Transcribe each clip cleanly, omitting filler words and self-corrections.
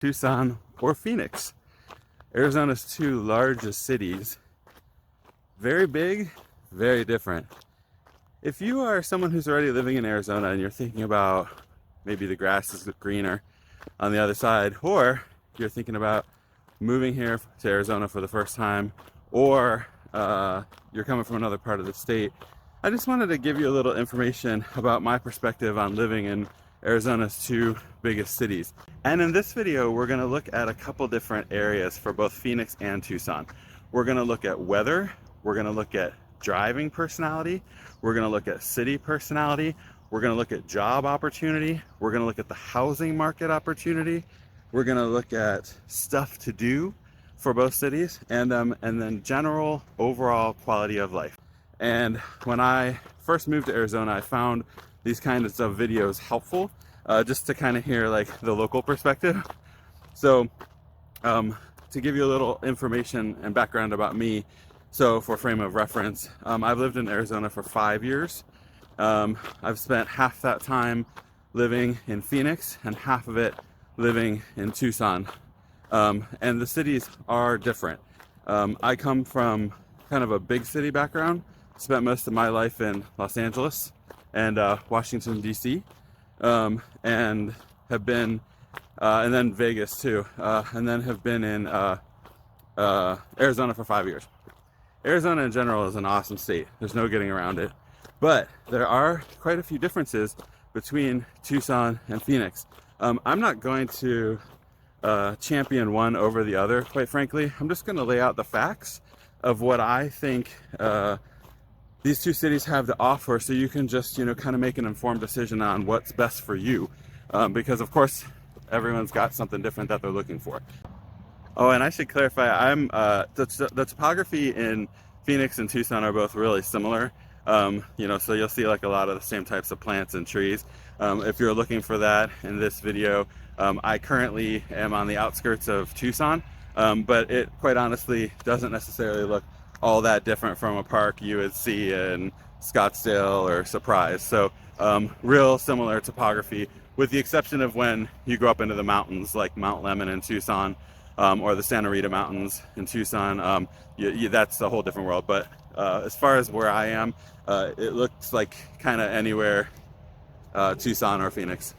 Tucson, or Phoenix. Arizona's two largest cities. Very big, very different. If you are someone who's already living in Arizona and you're thinking about maybe the grass is greener on the other side, or you're thinking about moving here to Arizona for the first time, or you're coming from another part of the state, I just wanted to give you a little information about my perspective on living in Arizona's two biggest cities. And in this video, we're going to look at a couple different areas for both Phoenix and Tucson. We're going to look at weather, we're going to look at driving personality, we're going to look at city personality, we're going to look at job opportunity, we're going to look at the housing market opportunity, we're going to look at stuff to do for both cities, and then general overall quality of life. And when I first moved to Arizona, I found these kinds of videos helpful, just to kind of hear like the local perspective. So to give you a little information and background about me, so for frame of reference, I've lived in Arizona for 5 years. I've spent half that time living in Phoenix and half of it living in Tucson. And the cities are different. I come from kind of a big city background, spent most of my life in Los Angeles and Washington, D.C., and have been, and then Vegas too, and then have been in Arizona for 5 years. Arizona in general is an awesome state. There's no getting around it. But there are quite a few differences between Tucson and Phoenix. I'm not going to champion one over the other, quite frankly. I'm just going to lay out the facts of what I think these two cities have to offer, so you can just, kind of make an informed decision on what's best for you. Because of course, everyone's got something different that they're looking for. Oh, and I should clarify, the topography in Phoenix and Tucson are both really similar. So you'll see like a lot of the same types of plants and trees. If you're looking for that in this video, I currently am on the outskirts of Tucson, but it quite honestly doesn't necessarily look all that different from a park you would see in Scottsdale or Surprise. So real similar topography, with the exception of when you go up into the mountains like Mount Lemmon in Tucson, or the Santa Rita Mountains in Tucson. That's a whole different world. But as far as where I am, it looks like kind of anywhere Tucson or Phoenix.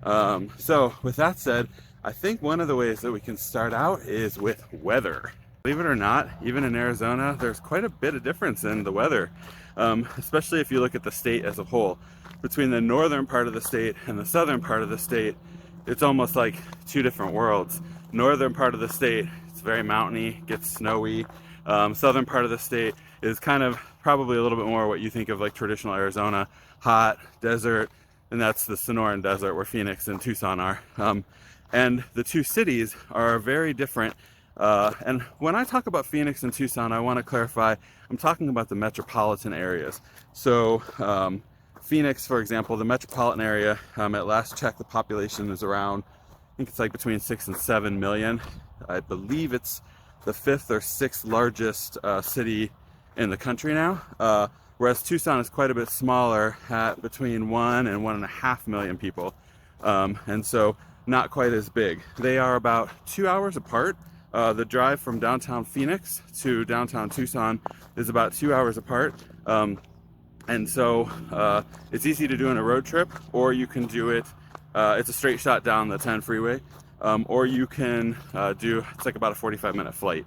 So with that said, I think one of the ways that we can start out is with weather. Believe it or not, even in Arizona, there's quite a bit of difference in the weather, especially if you look at the state as a whole. Between the northern part of the state and the southern part of the state, it's almost like two different worlds. Northern part of the state, it's very mountainy, gets snowy. Southern part of the state is kind of probably a little bit more what you think of like traditional Arizona, hot, desert, and that's the Sonoran Desert where Phoenix and Tucson are. And the two cities are very different. And when I talk about Phoenix and Tucson, I want to clarify, I'm talking about the metropolitan areas. So Phoenix, for example, the metropolitan area, at last check, the population is around, I think it's like between 6 and 7 million. I believe it's the 5th or 6th largest city in the country now. Whereas Tucson is quite a bit smaller, at between 1 and 1.5 million people. And so not quite as big. They are about 2 hours apart. The drive from downtown Phoenix to downtown Tucson is about 2 hours apart. And so it's easy to do in a road trip, or you can do it, it's a straight shot down the 10 freeway, or you can it's like about a 45-minute flight.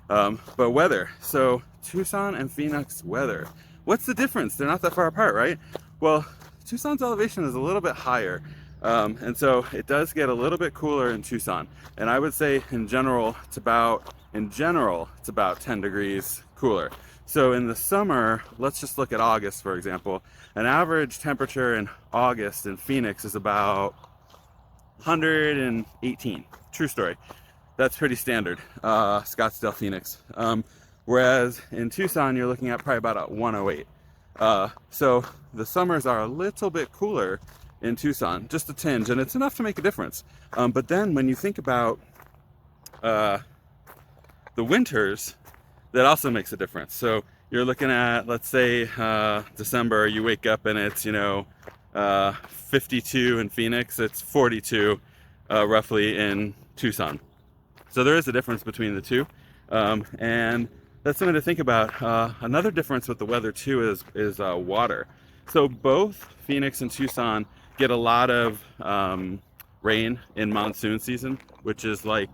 But weather, so Tucson and Phoenix weather. What's the difference? They're not that far apart, right? Well, Tucson's elevation is a little bit higher. And so it does get a little bit cooler in Tucson. And I would say in general, it's about 10 degrees cooler. So in the summer, let's just look at August, for example. An average temperature in August in Phoenix is about 118. True story. That's pretty standard, Scottsdale, Phoenix. Whereas in Tucson, you're looking at probably about 108. So the summers are a little bit cooler in Tucson, just a tinge, and it's enough to make a difference. But then when you think about the winters, that also makes a difference. So you're looking at, let's say, December, you wake up and it's, 52 in Phoenix, it's 42 roughly in Tucson. So there is a difference between the two, and that's something to think about. Another difference with the weather too is water. So both Phoenix and Tucson get a lot of rain in monsoon season, which is like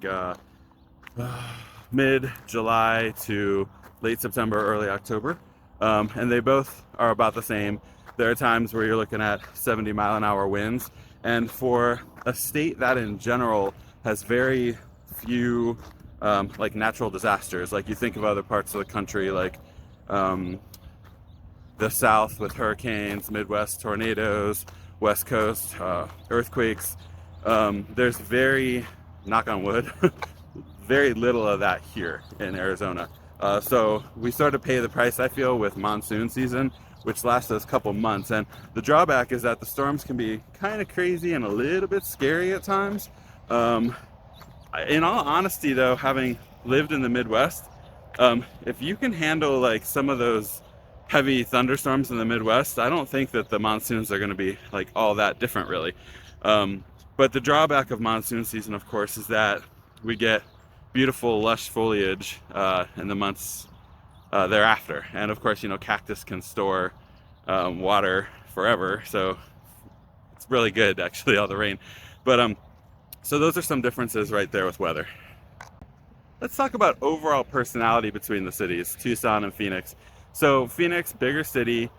mid-July to late September, early October, and they both are about the same. There are times where you're looking at 70-mile-an-hour winds, and for a state that in general has very few like natural disasters, like you think of other parts of the country, like the South with hurricanes, Midwest tornadoes, West Coast earthquakes. There's very, knock on wood, very little of that here in Arizona. So we start to pay the price, I feel, with monsoon season, which lasts us a couple months. And the drawback is that the storms can be kind of crazy and a little bit scary at times. In all honesty though, having lived in the Midwest, if you can handle like some of those heavy thunderstorms in the Midwest, I don't think that the monsoons are going to be like all that different really. But the drawback of monsoon season, of course, is that we get beautiful lush foliage in the months thereafter. And of course, you know, cactus can store water forever, so it's really good actually, all the rain. But so those are some differences right there with weather. Let's talk about overall personality between the cities, Tucson and Phoenix. So Phoenix, bigger city,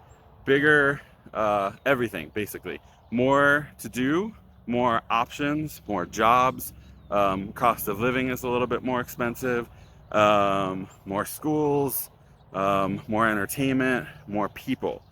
bigger everything basically. More to do, more options, more jobs. Cost of living is a little bit more expensive. More schools, more entertainment, more people.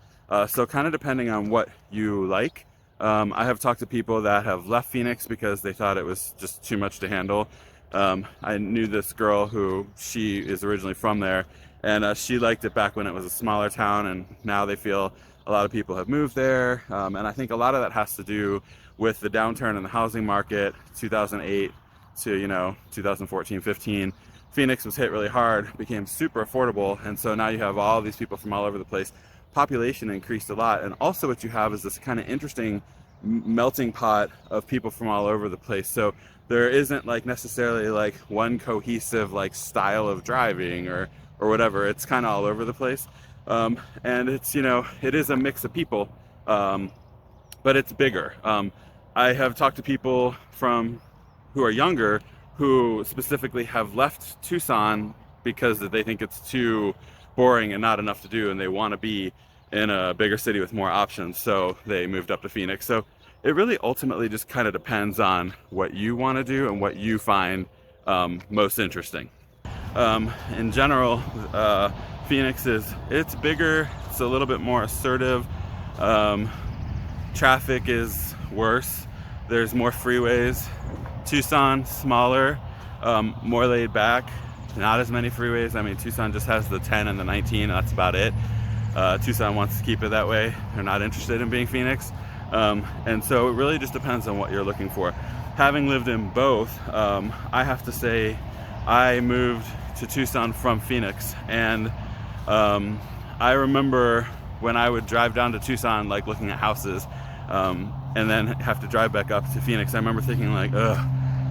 So kind of depending on what you like. I have talked to people that have left Phoenix because they thought it was just too much to handle. I knew this girl who, she is originally from there, and she liked it back when it was a smaller town, and now they feel a lot of people have moved there. And I think a lot of that has to do with the downturn in the housing market, 2008 to, you know, 2014, 15. Phoenix was hit really hard, became super affordable, and so now you have all these people from all over the place. Population increased a lot, and also what you have is this kind of interesting melting pot of people from all over the place. So there isn't like necessarily like one cohesive like style of driving or whatever. It's kind of all over the place, and it's, you know, it is a mix of people, but it's bigger. I have talked to people who are younger who specifically have left Tucson because they think it's too boring and not enough to do, and they want to be in a bigger city with more options, so they moved up to Phoenix. So it really ultimately just kind of depends on what you want to do and what you find most interesting. In general, Phoenix it's bigger, it's a little bit more assertive, traffic is worse, there's more freeways. Tucson, smaller, more laid back, not as many freeways. I mean, Tucson just has the 10 and the 19, that's about it. Tucson wants to keep it that way. They're not interested in being Phoenix. And so it really just depends on what you're looking for. Having lived in both, I have to say I moved to Tucson from Phoenix, and I remember when I would drive down to Tucson, like looking at houses, and then have to drive back up to Phoenix. I remember thinking like, ugh,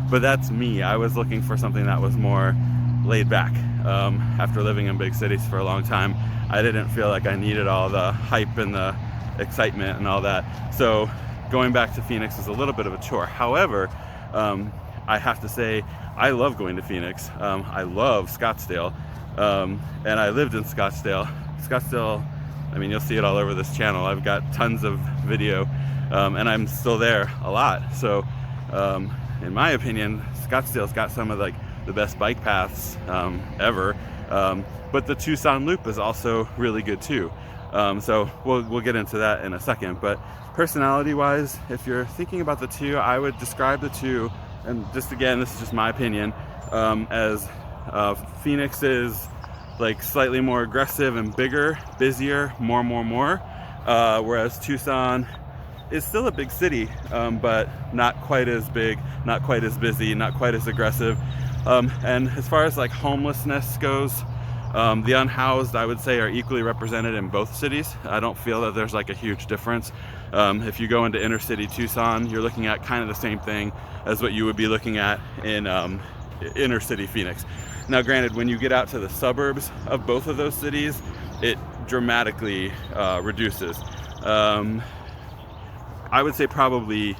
but that's me. I was looking for something that was more laid back. After living in big cities for a long time, I didn't feel like I needed all the hype and the excitement and all that. So going back to Phoenix is a little bit of a chore. However, I have to say, I love going to Phoenix. I love Scottsdale, and I lived in Scottsdale. Scottsdale, I mean, you'll see it all over this channel. I've got tons of video, and I'm still there a lot. So in my opinion, Scottsdale's got some of like the best bike paths ever. But the Tucson Loop is also really good too. So we'll get into that in a second. But personality wise, if you're thinking about the two, I would describe the two, and just again, this is just my opinion, as Phoenix is like slightly more aggressive and bigger, busier, more, whereas Tucson is still a big city, but not quite as big, not quite as busy, not quite as aggressive. And as far as like homelessness goes, The unhoused, I would say, are equally represented in both cities. I don't feel that there's like a huge difference. If you go into inner city Tucson, you're looking at kind of the same thing as what you would be looking at in inner city Phoenix. Now granted, when you get out to the suburbs of both of those cities, it dramatically reduces. I would say probably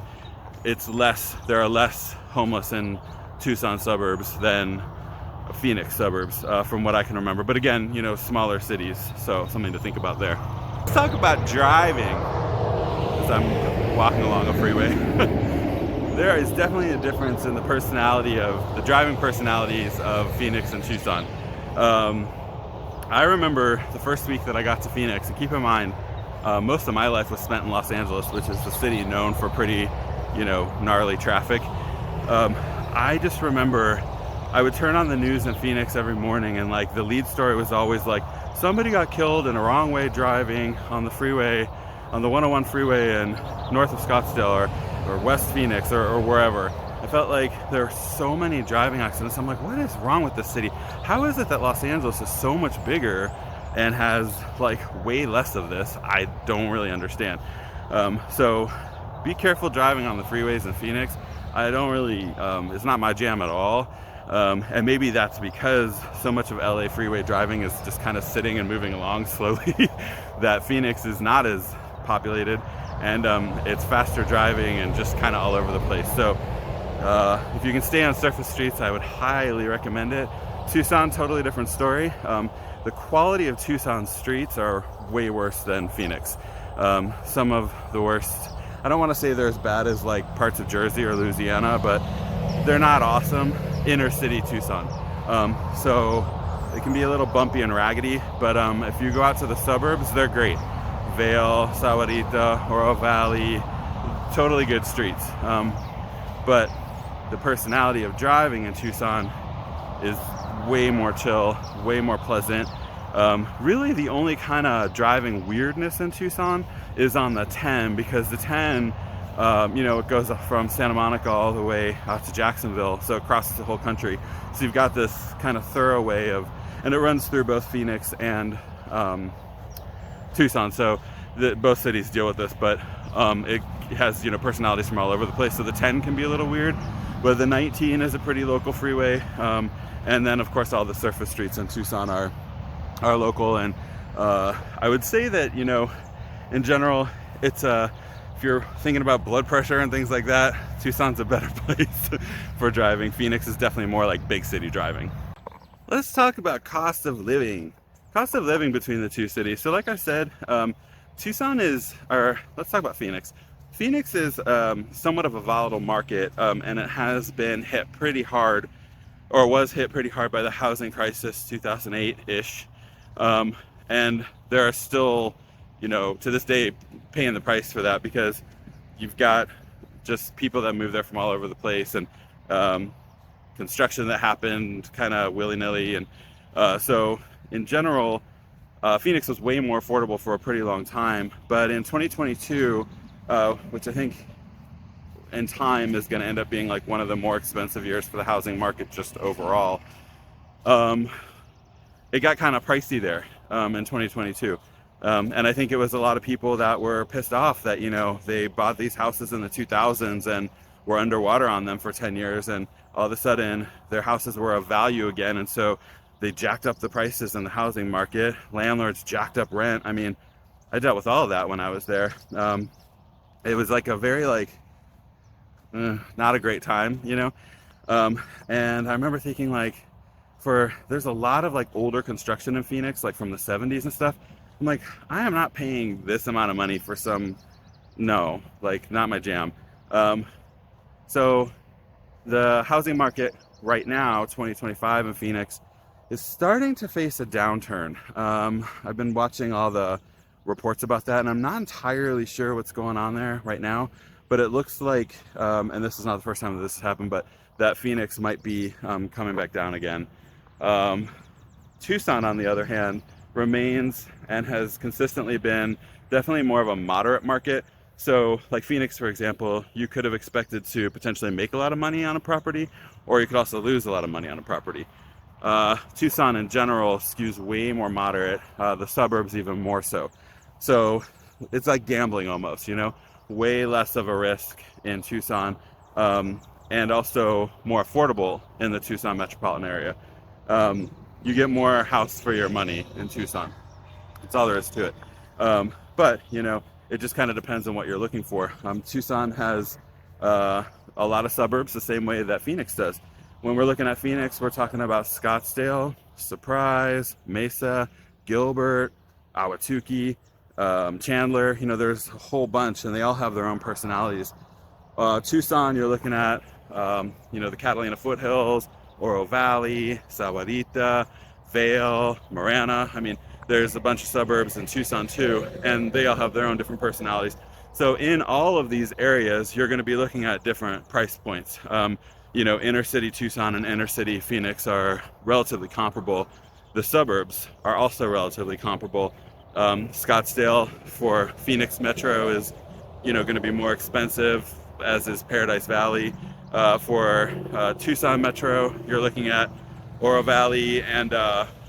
there are less homeless in Tucson suburbs than Phoenix suburbs, from what I can remember. But again, you know, smaller cities, so something to think about there. Let's talk about driving as I'm walking along a freeway. There is definitely a difference in the driving personalities of Phoenix and Tucson. I remember the first week that I got to Phoenix, and keep in mind, most of my life was spent in Los Angeles, which is the city known for pretty, you know, gnarly traffic. I just remember I would turn on the news in Phoenix every morning, and like the lead story was always like, somebody got killed in a wrong way driving on the freeway, on the 101 freeway in north of Scottsdale or West Phoenix or wherever. I felt like there were so many driving accidents. I'm like, what is wrong with this city? How is it that Los Angeles is so much bigger and has like way less of this? I don't really understand. So be careful driving on the freeways in Phoenix. I don't really, it's not my jam at all. And maybe that's because so much of LA freeway driving is just kind of sitting and moving along slowly that Phoenix is not as populated, and it's faster driving and just kind of all over the place. So if you can stay on surface streets, I would highly recommend it. Tucson, totally different story. The quality of Tucson streets are way worse than Phoenix. Some of the worst, I don't want to say they're as bad as like parts of Jersey or Louisiana, but they're not awesome. Inner city Tucson. So it can be a little bumpy and raggedy, but if you go out to the suburbs, they're great. Vale, Sahuarita, Oro Valley, totally good streets. But the personality of driving in Tucson is way more chill, way more pleasant. Really the only kind of driving weirdness in Tucson is on the 10, because the 10, you know, it goes from Santa Monica all the way out to Jacksonville, so it crosses the whole country. So you've got this kind of thorough way and it runs through both Phoenix and Tucson, so both cities deal with this, but it has, you know, personalities from all over the place. So the 10 can be a little weird, but the 19 is a pretty local freeway, and then of course all the surface streets in Tucson are local. And I would say that, you know, in general, it's if you're thinking about blood pressure and things like that, Tucson's a better place for driving. Phoenix is definitely more like big city driving. Let's talk about cost of living. Cost of living between the two cities. So like I said, Tucson let's talk about Phoenix. Phoenix is somewhat of a volatile market, and it has been hit pretty hard, or was hit pretty hard by the housing crisis, 2008-ish. And there are still, you know, to this day, paying the price for that, because you've got just people that move there from all over the place, and construction that happened kind of willy-nilly. And so in general, Phoenix was way more affordable for a pretty long time. But in 2022, which I think in time is going to end up being like one of the more expensive years for the housing market just overall, it got kind of pricey there in 2022. And I think it was a lot of people that were pissed off that, you know, they bought these houses in the 2000s and were underwater on them for 10 years, and all of a sudden their houses were of value again, and so they jacked up the prices in the housing market. Landlords jacked up rent. I mean, I dealt with all of that when I was there. It was like a very not a great time, you know. And I remember thinking like, there's a lot of like older construction in Phoenix, like from the 70s and stuff. I'm like, I am not paying this amount of money for no, like not my jam. So the housing market right now, 2025 in Phoenix, is starting to face a downturn. I've been watching all the reports about that, and I'm not entirely sure what's going on there right now, but it looks like, and this is not the first time that this has happened, but that Phoenix might be coming back down again. Tucson, on the other hand, remains and has consistently been definitely more of a moderate market. So like Phoenix, for example, you could have expected to potentially make a lot of money on a property, or you could also lose a lot of money on a property. Tucson in general skews way more moderate, the suburbs even more so. So it's like gambling almost, you know, way less of a risk in Tucson, and also more affordable in the Tucson metropolitan area. You get more house for your money in Tucson. That's all there is to it. But, you know, it just kind of depends on what you're looking for. Tucson has a lot of suburbs the same way that Phoenix does. When we're looking at Phoenix, we're talking about Scottsdale, Surprise, Mesa, Gilbert, Ahwatukee, Chandler. You know, there's a whole bunch, and they all have their own personalities. Tucson, you're looking at, you know, the Catalina foothills, Oro Valley, Sahuarita, Vail, Marana. I mean, there's a bunch of suburbs in Tucson too, and they all have their own different personalities. So in all of these areas, you're going to be looking at different price points. You know, inner city Tucson and inner city Phoenix are relatively comparable. The suburbs are also relatively comparable. Scottsdale for Phoenix Metro is, you know, going to be more expensive, as is Paradise Valley. For Tucson Metro, you're looking at Oro Valley and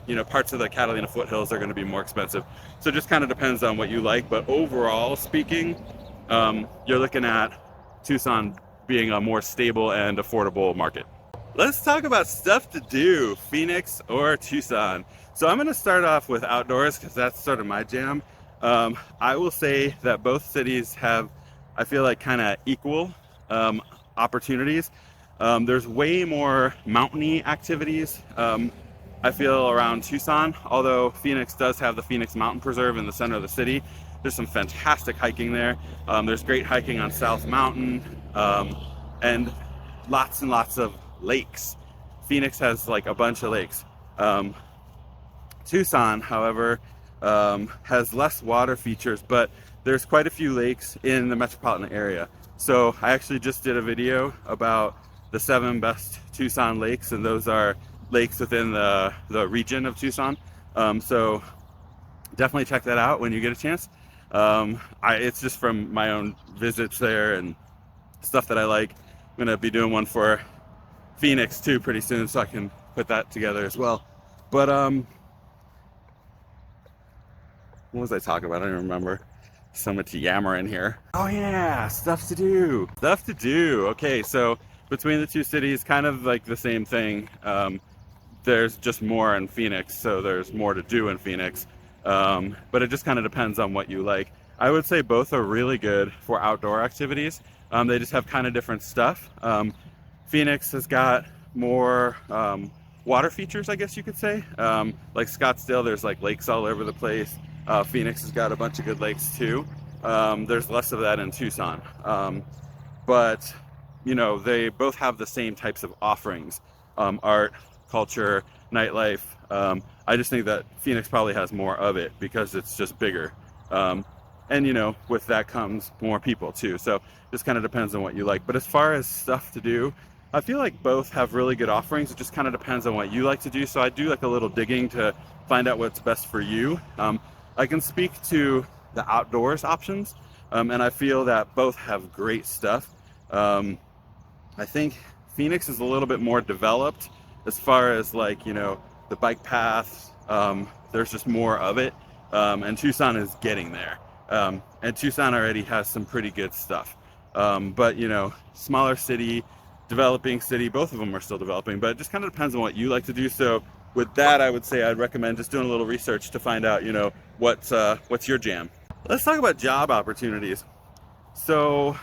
you know, parts of the Catalina foothills are going to be more expensive. So it just kind of depends on what you like. But overall speaking, you're looking at Tucson being a more stable and affordable market. Let's talk about stuff to do, Phoenix or Tucson. So I'm going to start off with outdoors because that's sort of my jam. I will say that both cities have, I feel like, kind of equal opportunities. There's way more mountainy activities, I feel, around Tucson, although Phoenix does have the Phoenix Mountain Preserve in the center of the city. There's some fantastic hiking there. There's great hiking on South Mountain, and lots and lots of lakes. Phoenix has like a bunch of lakes. Tucson, however, has less water features, but there's quite a few lakes in the metropolitan area. So I actually just did a video about the 7 best Tucson lakes, and those are lakes within the region of Tucson. So definitely check that out when you get a chance. It's just from my own visits there and stuff that I like. I'm gonna be doing one for Phoenix too pretty soon, so I can put that together as well. But what was I talking about? I don't even remember. So much yammer in here. Oh yeah, stuff to do. Stuff to do. Okay, so between the two cities, kind of like the same thing. There's just more in Phoenix, so there's more to do in Phoenix. But it just kind of depends on what you like. I would say both are really good for outdoor activities. They just have kind of different stuff. Phoenix has got more water features, I guess you could say. Like Scottsdale, there's like lakes all over the place. Phoenix has got a bunch of good lakes too. There's less of that in Tucson. But, you know, they both have the same types of offerings. Art, culture, nightlife. I just think that Phoenix probably has more of it because it's just bigger. And, you know, with that comes more people too. So just kind of depends on what you like. But as far as stuff to do, I feel like both have really good offerings. It just kind of depends on what you like to do. So I do like a little digging to find out what's best for you. I can speak to the outdoors options, and I feel that both have great stuff. I think Phoenix is a little bit more developed as far as, like, you know, the bike paths. There's just more of it, and Tucson is getting there. And Tucson already has some pretty good stuff. But, you know, smaller city, developing city, both of them are still developing, but it just kind of depends on what you like to do. So with that, I would say I'd recommend just doing a little research to find out, you know, what's your jam. Let's talk about job opportunities. So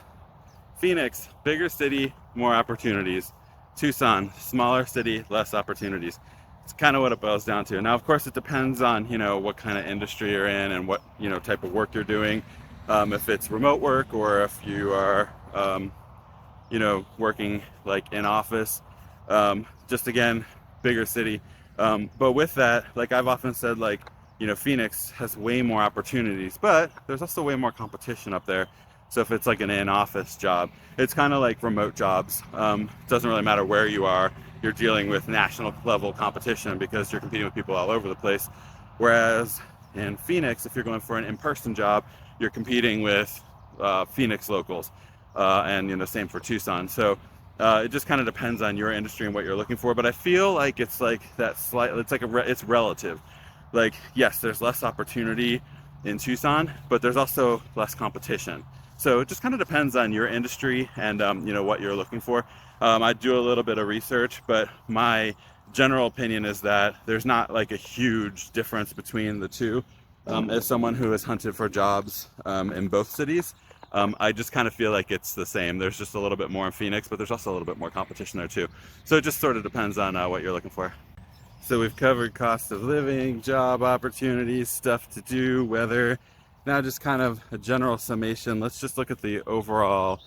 Phoenix, bigger city, more opportunities. Tucson, smaller city, less opportunities. It's kind of what it boils down to. Now, of course, it depends on, you know, what kind of industry you're in and what, you know, type of work you're doing. If it's remote work or if you are, you know, working like in office. Just again, bigger city. But with that, like I've often said, like, you know, Phoenix has way more opportunities, but there's also way more competition up there. So if it's like an in-office job, it's kind of like remote jobs. It doesn't really matter where you are. You're dealing with national level competition because you're competing with people all over the place. Whereas in Phoenix, if you're going for an in-person job, you're competing with Phoenix locals. And, you know, same for Tucson. So It just kind of depends on your industry and what you're looking for. But I feel like it's like that slight. It's like it's relative. Like, yes, there's less opportunity in Tucson, but there's also less competition. So it just kind of depends on your industry and what you're looking for. I do a little bit of research, but my general opinion is that there's not like a huge difference between the two. As someone who has hunted for jobs in both cities, I just kind of feel like it's the same. There's just a little bit more in Phoenix, but there's also a little bit more competition there too. So it just sort of depends on what you're looking for. So we've covered cost of living, job opportunities, stuff to do, weather. Now just kind of a general summation. Let's just look at the overall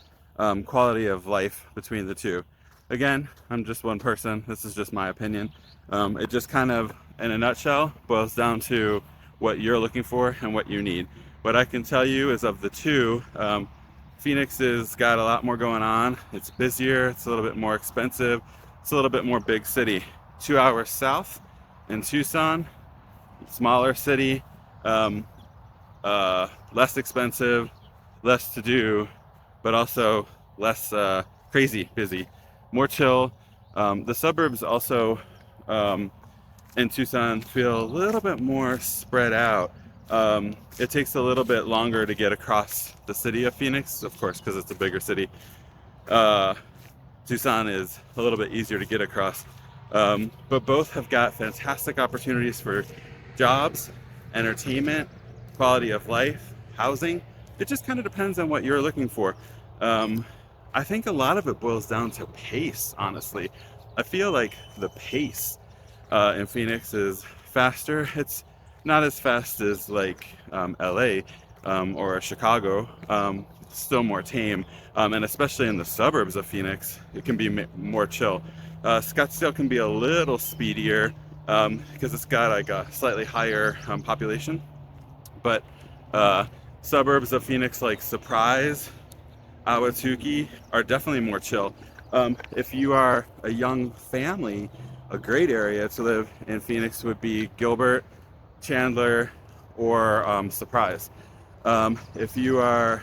quality of life between the two. Again, I'm just one person. This is just my opinion. It just kind of, in a nutshell, boils down to what you're looking for and what you need. What I can tell you is of the two, Phoenix has got a lot more going on. It's busier, it's a little bit more expensive, it's a little bit more big city. 2 hours south in Tucson, smaller city, less expensive, less to do, but also less crazy busy, more chill. The suburbs also in Tucson feel a little bit more spread out. It takes a little bit longer to get across the city of Phoenix, of course, because it's a bigger city. Tucson is a little bit easier to get across. But both have got fantastic opportunities for jobs, entertainment, quality of life, housing. It just kind of depends on what you're looking for. I think a lot of it boils down to pace, honestly. I feel like the pace in Phoenix is faster. It's not as fast as like LA or Chicago. Still more tame, and especially in the suburbs of Phoenix, it can be more chill. Scottsdale can be a little speedier because it's got like a slightly higher population, but suburbs of Phoenix like Surprise, Ahwatukee are definitely more chill. If you are a young family, a great area to live in Phoenix would be Gilbert, Chandler, or Surprise. If you are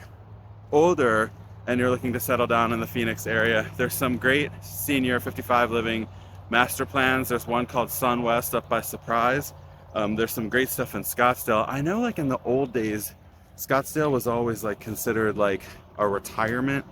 older and you're looking to settle down in the Phoenix area, there's some great senior 55 living master plans. There's one called Sun West up by Surprise. There's some great stuff in Scottsdale. I know like in the old days, Scottsdale was always like considered like a retirement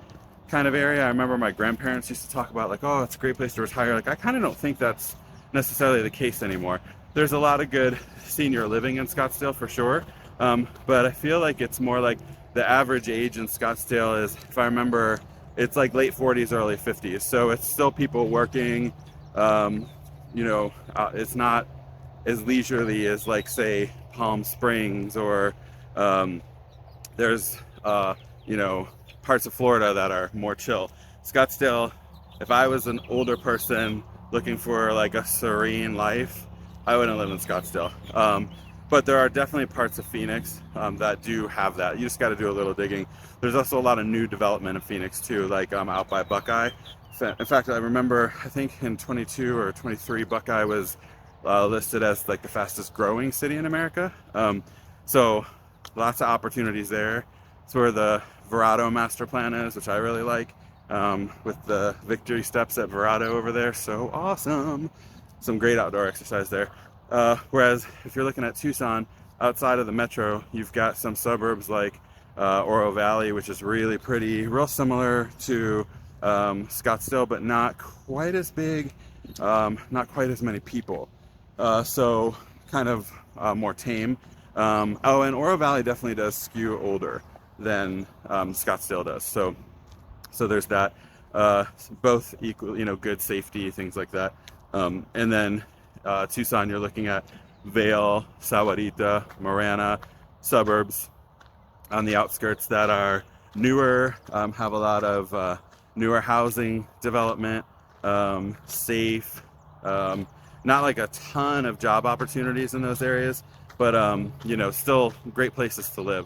kind of area. I remember my grandparents used to talk about like, oh, it's a great place to retire. Like I kind of don't think that's necessarily the case anymore. There's a lot of good senior living in Scottsdale for sure. But I feel like it's more like the average age in Scottsdale is, if I remember, it's like late 40s, early 50s. So it's still people working. It's not as leisurely as like say Palm Springs or there's parts of Florida that are more chill. Scottsdale, if I was an older person looking for like a serene life, I wouldn't live in Scottsdale. But there are definitely parts of Phoenix that do have that. You just got to do a little digging. There's also a lot of new development in Phoenix too, like out by Buckeye. In fact, I remember, I think in 22 or 23, Buckeye was listed as like the fastest growing city in America. So lots of opportunities there. It's where the Verrado master plan is, which I really like, with the victory steps at Verrado over there. So awesome. Some great outdoor exercise there. Whereas if you're looking at Tucson, outside of the metro, you've got some suburbs like Oro Valley, which is really pretty, real similar to Scottsdale, but not quite as big, not quite as many people. So kind of more tame. And Oro Valley definitely does skew older than Scottsdale does. So there's that. Both equal, good safety, things like that. And then Tucson, you're looking at Vail, Sahuarita, Marana suburbs on the outskirts that are newer, have a lot of newer housing development, safe, not like a ton of job opportunities in those areas, but still great places to live,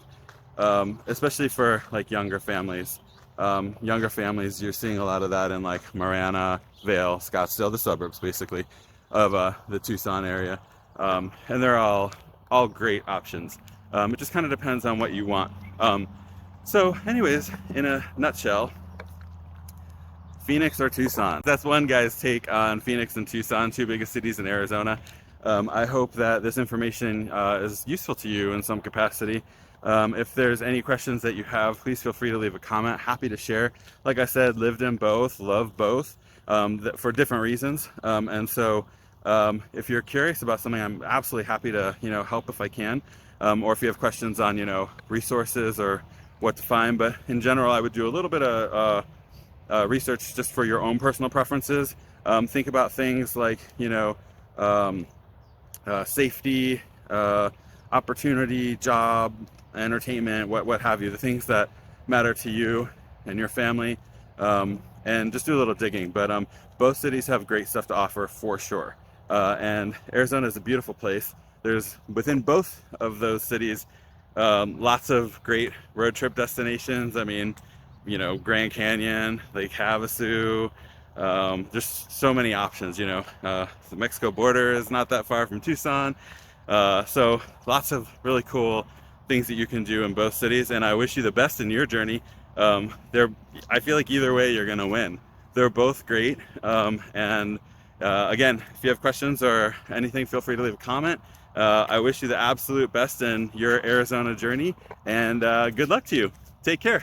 especially for like younger families. Younger families, you're seeing a lot of that in like Marana, Vail, Scottsdale, the suburbs basically of the Tucson area, and they're all great options. It just kind of depends on what you want. So anyways, in a nutshell, Phoenix or Tucson? That's one guy's take on Phoenix and Tucson, two biggest cities in Arizona. I hope that this information is useful to you in some capacity. If there's any questions that you have, please feel free to leave a comment. Happy to share. Like I said, lived in both, love both, for different reasons. And so if you're curious about something, I'm absolutely happy to, help if I can. Or if you have questions on, resources or what to find. But in general, I would do a little bit of research just for your own personal preferences. Think about things like, safety, opportunity, job, entertainment, what have you, the things that matter to you and your family, and just do a little digging. But both cities have great stuff to offer for sure. And Arizona is a beautiful place. There's within both of those cities lots of great road trip destinations. I mean, Grand Canyon, Lake Havasu, just so many options. The Mexico border is not that far from Tucson, so lots of really cool things that you can do in both cities, and I wish you the best in your journey. I feel like either way you're gonna win. They're both great, and again, if you have questions or anything, feel free to leave a comment. I wish you the absolute best in your Arizona journey, and good luck to you. Take care.